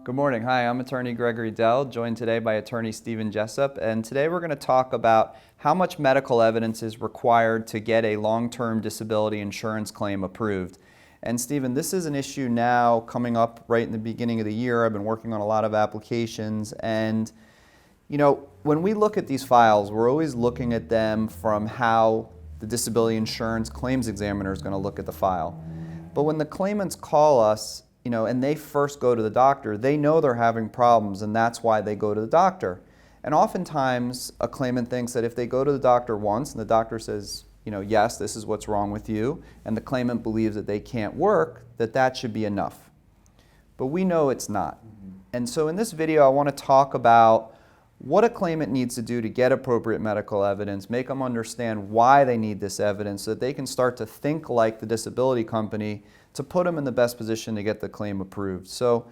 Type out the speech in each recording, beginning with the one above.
Good morning. Hi, I'm attorney Gregory Dell, joined today by attorney Jessup, and today we're going to talk about how much medical evidence is required to get a long-term disability insurance claim approved. And Stephen, this is an issue now coming up right in the beginning of the year. I've been working on a lot of applications, and when we look at these files, we're always looking at them from how the disability insurance claims examiner is going to look at the file. But when the claimants call us, and they first go to the doctor, they know they're having problems, and that's why they go to the doctor. And oftentimes, a claimant thinks that if they go to the doctor once, and the doctor says, yes, this is what's wrong with you, and the claimant believes that they can't work, that should be enough. But we know it's not. And so in this video, I want to talk about what a claimant needs to do to get appropriate medical evidence, make them understand why they need this evidence so that they can start to think like the disability company to put them in the best position to get the claim approved. So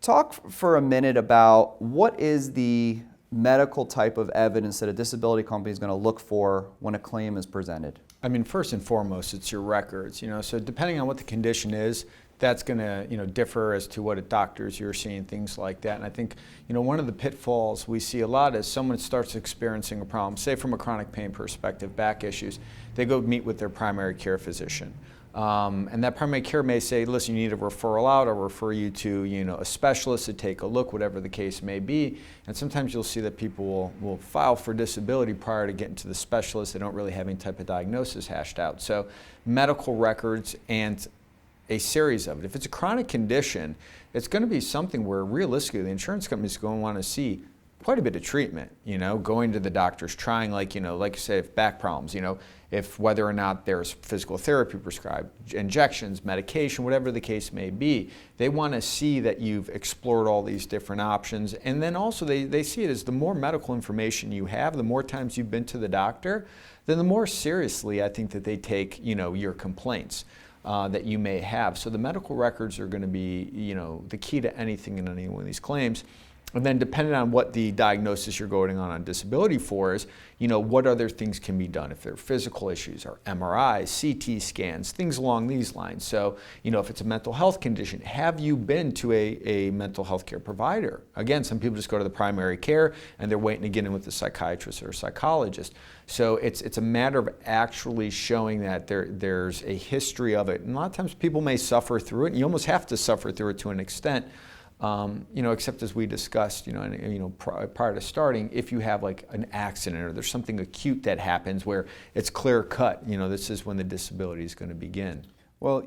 talk for a minute about what is the medical type of evidence that a disability company is going to look for when a claim is presented. I mean, first and foremost, it's your records. So depending on what the condition is, that's going to differ as to what doctors you're seeing, things like that. And I think one of the pitfalls we see a lot is someone starts experiencing a problem, say from a chronic pain perspective, back issues, they go meet with their primary care physician. And that primary care may say, listen, you need a referral out or refer you to a specialist to take a look, whatever the case may be. And sometimes you'll see that people will file for disability prior to getting to the specialist. They don't really have any type of diagnosis hashed out. So medical records and a series of it. If it's a chronic condition, it's going to be something where realistically the insurance company is going to want to see quite a bit of treatment, going to the doctors, trying like you say, if back problems, if whether or not there's physical therapy prescribed, injections, medication, whatever the case may be, they want to see that you've explored all these different options. And then also they see it as the more medical information you have, the more times you've been to the doctor, then the more seriously I think that they take, your complaints that you may have. So the medical records are going to be, the key to anything in any one of these claims. And then depending on what the diagnosis you're going on disability for is, what other things can be done if there are physical issues or MRIs, CT scans, things along these lines. So, if it's a mental health condition, have you been to a mental health care provider? Again, some people just go to the primary care and they're waiting to get in with a psychiatrist or a psychologist. So it's a matter of actually showing that there's a history of it. And a lot of times people may suffer through it, and you almost have to suffer through it to an extent. Except as we discussed, prior to starting, if you have like an accident or there's something acute that happens where it's clear cut, this is when the disability is going to begin. Well,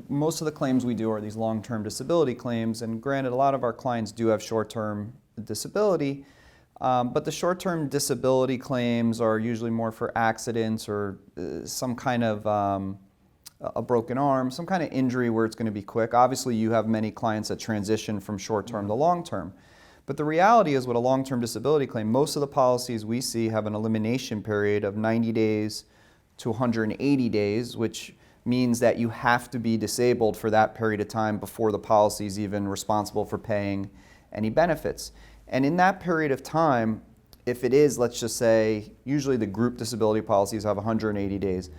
most of the claims we do are these long-term disability claims, and granted, a lot of our clients do have short-term disability, but the short-term disability claims are usually more for accidents or some kind of a broken arm, some kind of injury where it's going to be quick. Obviously, you have many clients that transition from short-term to long-term. But the reality is with a long-term disability claim, most of the policies we see have an elimination period of 90 days to 180 days, which means that you have to be disabled for that period of time before the policy is even responsible for paying any benefits. And in that period of time, if it is, let's just say, usually the group disability policies have 180 days,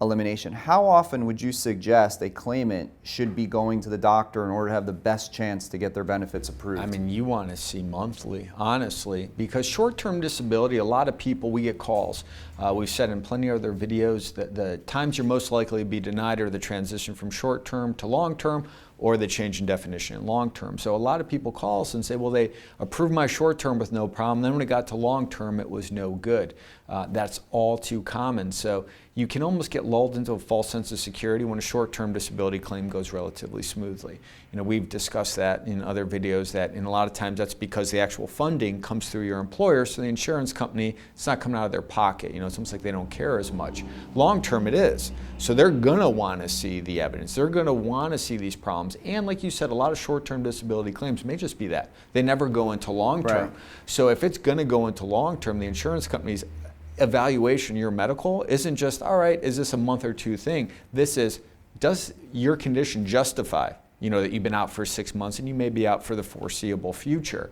elimination. How often would you suggest a claimant should be going to the doctor in order to have the best chance to get their benefits approved? I mean, you want to see monthly, honestly, because short-term disability, a lot of people, we get calls. We've said in plenty of other videos that the times you're most likely to be denied are the transition from short-term to long-term or the change in definition in long-term. So a lot of people call us and say, well, they approved my short-term with no problem, then when it got to long-term, it was no good. That's all too common. So you can almost get lulled into a false sense of security when a short-term disability claim goes relatively smoothly. We've discussed that in other videos that in a lot of times that's because the actual funding comes through your employer, so the insurance company, it's not coming out of their pocket. It's almost like they don't care as much. Long-term it is. So they're going to want to see the evidence. They're going to want to see these problems. And like you said, a lot of short-term disability claims may just be that. They never go into long-term. Right. So if it's going to go into long-term, the insurance company's evaluation of your medical isn't just, all right, is this a month or two thing? This is, does your condition justify, that you've been out for 6 months and you may be out for the foreseeable future?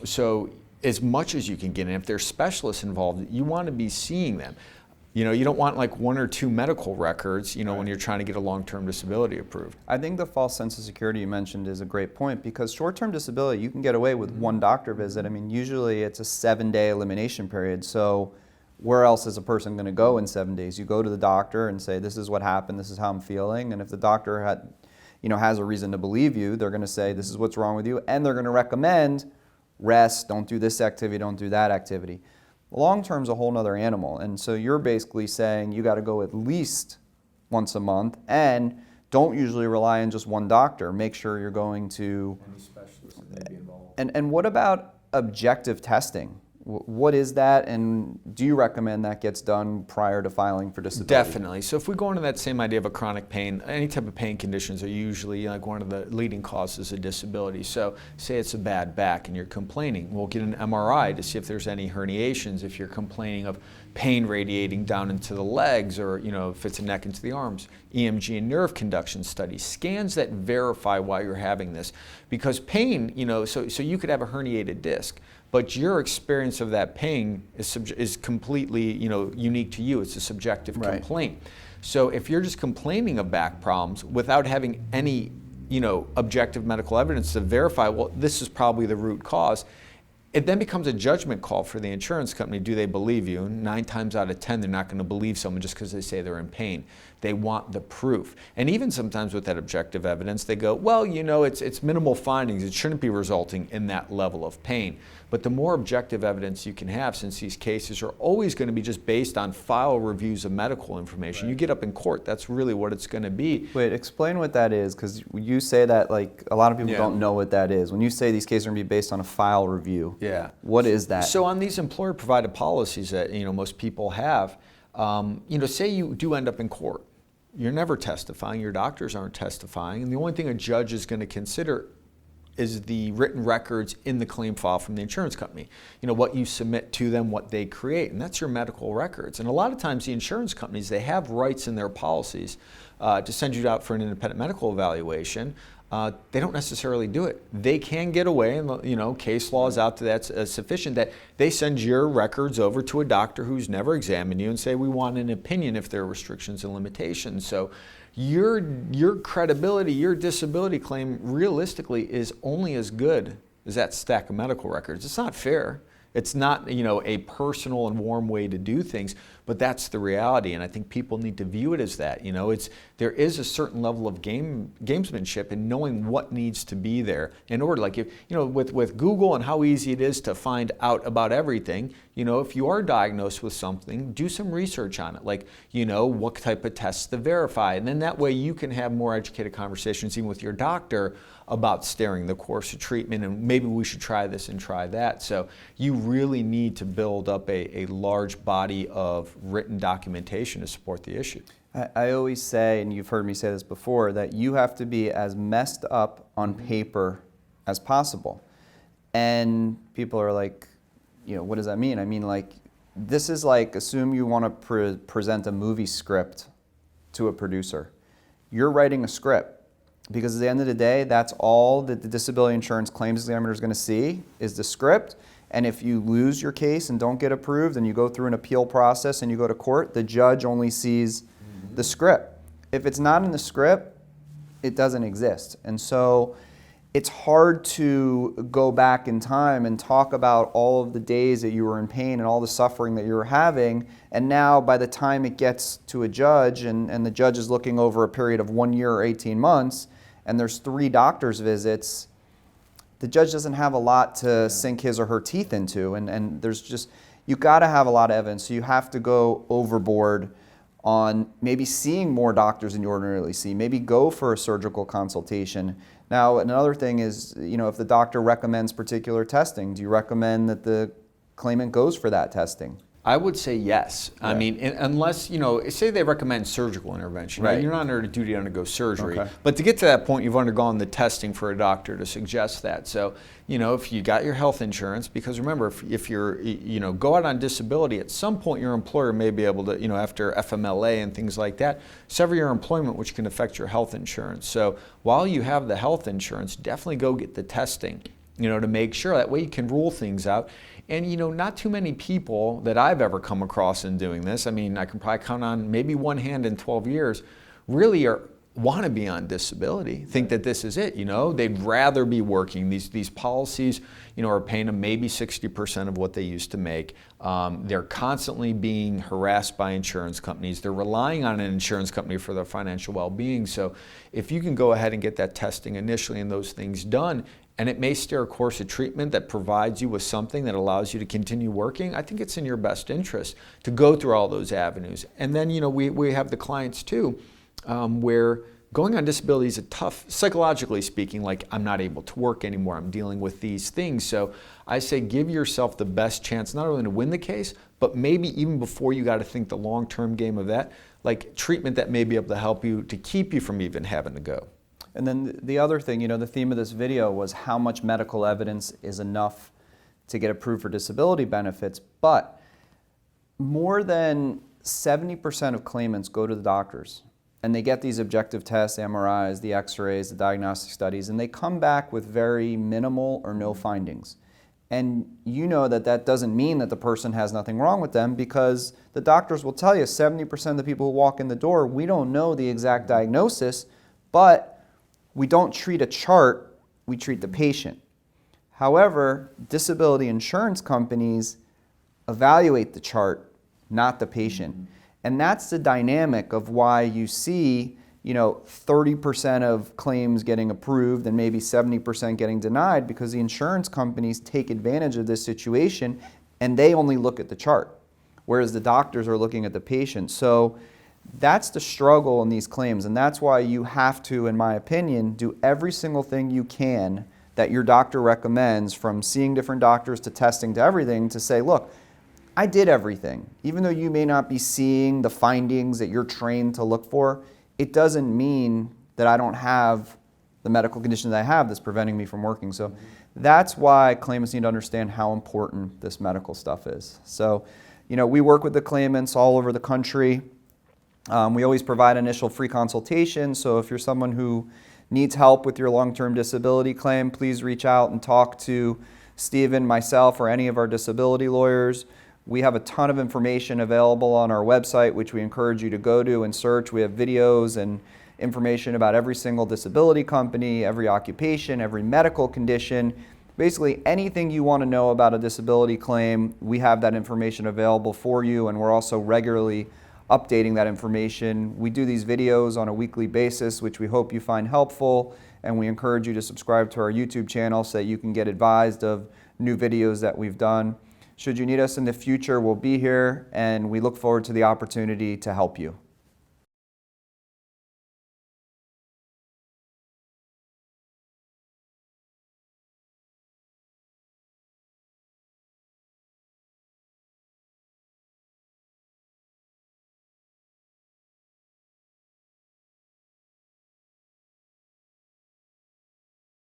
So as much as you can get in, if there's specialists involved, you want to be seeing them. You don't want like 1 or 2 medical records, when you're trying to get a long-term disability approved. I think the false sense of security you mentioned is a great point, because short-term disability, you can get away with one doctor visit. I mean, usually it's a 7-day elimination period. So where else is a person going to go in 7 days? You go to the doctor and say, this is what happened, this is how I'm feeling. And if the doctor has a reason to believe you, they're going to say, this is what's wrong with you. And they're going to recommend rest, don't do this activity, don't do that activity. Long term is a whole nother animal. And so you're basically saying you got to go at least once a month, and don't usually rely on just one doctor. Make sure you're going to Any specialist that may be involved. And what about objective testing? What is that, and do you recommend that gets done prior to filing for disability? Definitely. So if we go into that same idea of a chronic pain, any type of pain conditions are usually like one of the leading causes of disability. So say it's a bad back and you're complaining, we'll get an MRI to see if there's any herniations. If you're complaining of pain radiating down into the legs, or if it's a neck into the arms, EMG and nerve conduction studies, scans that verify why you're having this. Because pain, so you could have a herniated disc, but your experience of that pain is completely, unique to you. It's a subjective complaint. So if you're just complaining of back problems without having any, objective medical evidence to verify, well, this is probably the root cause, it then becomes a judgment call for the insurance company. Do they believe you? 9 times out of 10, they're not going to believe someone just because they say they're in pain. They want the proof. And even sometimes with that objective evidence, they go, well, it's minimal findings. It shouldn't be resulting in that level of pain. But the more objective evidence you can have, since these cases are always going to be just based on file reviews of medical information, you get up in court, that's really what it's going to be. Wait, explain what that is, because you say that like a lot of people don't know what that is. When you say these cases are going to be based on a file review, what is that? So on these employer-provided policies that most people have, say you do end up in court, you're never testifying, your doctors aren't testifying, and the only thing a judge is going to consider is the written records in the claim file from the insurance company. What you submit to them, what they create, and that's your medical records. And a lot of times the insurance companies, they have rights in their policies to send you out for an independent medical evaluation. They don't necessarily do it. They can get away, and case law is out to that's sufficient, that they send your records over to a doctor who's never examined you and say, we want an opinion if there are restrictions and limitations. So your credibility, your disability claim realistically is only as good as that stack of medical records. It's not fair. It's not, a personal and warm way to do things, but that's the reality, and I think people need to view it as that. There is a certain level of gamesmanship in knowing what needs to be there in order. Like with Google and how easy it is to find out about everything. If you are diagnosed with something, do some research on it. Like what type of tests to verify, and then that way you can have more educated conversations even with your doctor about steering the course of treatment, and maybe we should try this and try that. So you really need to build up a large body of written documentation to support the issue. I always say, and you've heard me say this before, that you have to be as messed up on paper as possible. And people are like, what does that mean? I mean, like, this is like, assume you want to present a movie script to a producer. You're writing a script. Because at the end of the day, that's all that the disability insurance claims examiner is going to see is the script. And if you lose your case and don't get approved and you go through an appeal process and you go to court, the judge only sees the script. If it's not in the script, it doesn't exist. And so it's hard to go back in time and talk about all of the days that you were in pain and all the suffering that you were having. And now by the time it gets to a judge and the judge is looking over a period of 1 year or 18 months, and there's 3 doctor's visits, the judge doesn't have a lot to sink his or her teeth into. And there's just, you got to have a lot of evidence. So you have to go overboard on maybe seeing more doctors than you ordinarily see. Maybe go for a surgical consultation. Now, another thing is, if the doctor recommends particular testing, do you recommend that the claimant goes for that testing? I would say yes. Yeah. I mean, unless, say they recommend surgical intervention. Right. You're not under duty to undergo surgery. Okay. But to get to that point, you've undergone the testing for a doctor to suggest that. So, if you got your health insurance, because remember, if you're, go out on disability, at some point your employer may be able to, after FMLA and things like that, sever your employment, which can affect your health insurance. So while you have the health insurance, definitely go get the testing, to make sure. That way you can rule things out. And not too many people that I've ever come across in doing this, I mean, I can probably count on maybe one hand in 12 years, really want to be on disability, think that this is it, they'd rather be working. These policies, are paying them maybe 60% of what they used to make. They're constantly being harassed by insurance companies. They're relying on an insurance company for their financial well-being. So if you can go ahead and get that testing initially and those things done, and it may steer a course of treatment that provides you with something that allows you to continue working, I think it's in your best interest to go through all those avenues. And then, we have the clients too, where going on disability is a tough, psychologically speaking, like I'm not able to work anymore, I'm dealing with these things. So I say give yourself the best chance not only to win the case, but maybe even before you got to think the long-term game of that, like treatment that may be able to help you to keep you from even having to go. And then the other thing, the theme of this video was how much medical evidence is enough to get approved for disability benefits, but more than 70% of claimants go to the doctors and they get these objective tests, MRIs, the x-rays, the diagnostic studies, and they come back with very minimal or no findings. And that doesn't mean that the person has nothing wrong with them, because the doctors will tell you 70% of the people who walk in the door, we don't know the exact diagnosis, but we don't treat a chart, we treat the patient. However, disability insurance companies evaluate the chart, not the patient. And that's the dynamic of why you see 30% of claims getting approved and maybe 70% getting denied, because the insurance companies take advantage of this situation and they only look at the chart, whereas the doctors are looking at the patient. So that's the struggle in these claims, and that's why you have to, in my opinion, do every single thing you can that your doctor recommends, from seeing different doctors to testing to everything, to say, look, I did everything. Even though you may not be seeing the findings that you're trained to look for, it doesn't mean that I don't have the medical condition that I have that's preventing me from working. So that's why claimants need to understand how important this medical stuff is. So, we work with the claimants all over the country. We always provide initial free consultation. So if you're someone who needs help with your long-term disability claim, please reach out and talk to Stephen, myself, or any of our disability lawyers. We have a ton of information available on our website, which we encourage you to go to and search. We have videos and information about every single disability company, every occupation, every medical condition. Basically, anything you want to know about a disability claim, we have that information available for you, and we're also regularly updating that information. We do these videos on a weekly basis, which we hope you find helpful, and we encourage you to subscribe to our YouTube channel so that you can get advised of new videos that we've done. Should you need us in the future, we'll be here, and we look forward to the opportunity to help you.